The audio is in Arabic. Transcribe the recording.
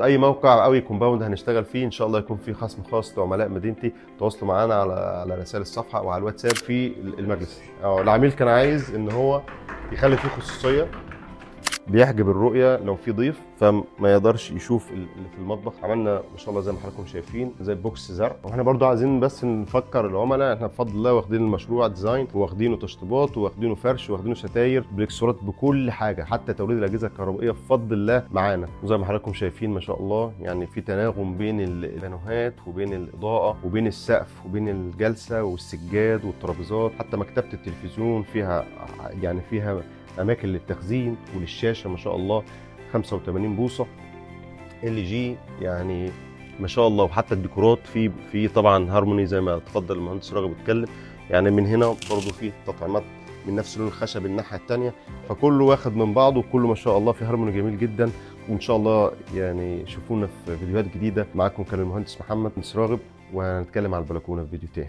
اي موقع او اي كومباوند هنشتغل فيه ان شاء الله يكون فيه خصم خاص لعملاء مدينتي. تواصلوا معانا على رسائل الصفحه او على الواتساب في المجلس. العميل كان عايز ان هو يخلي فيه خصوصيه، بيحجب الرؤيه لو في ضيف فما يقدرش يشوف اللي في المطبخ. عملنا ما شاء الله زي ما حضراتكم شايفين زي بوكس زرع. واحنا برضو عايزين بس نفكر العملاء، احنا بفضل الله واخدين المشروع ديزاين واخدينه تشطيبات واخدينه فرش واخدينه ستاير بالاكسسوارات بكل حاجه، حتى توريد الاجهزه الكهربائيه بفضل الله معانا. وزي ما حضراتكم شايفين ما شاء الله يعني في تناغم بين البانوهات وبين الاضاءه وبين السقف وبين الجلسه والسجاد والترابيزات. حتى مكتبه التلفزيون فيها اماكن للتخزين وللشاشه ما شاء الله 85 بوصه ال جي يعني ما شاء الله. وحتى الديكورات في طبعا هارموني زي ما تفضل المهندس راغب اتكلم. يعني من هنا برضو في تطعيمات من نفس لون الخشب الناحيه الثانيه، فكله واخد من بعضه وكله ما شاء الله في هارموني جميل جدا. وان شاء الله يعني شوفونا في فيديوهات جديده. معاكم كان المهندس محمد راغب، وهنتكلم على البلكونه في فيديو تاني.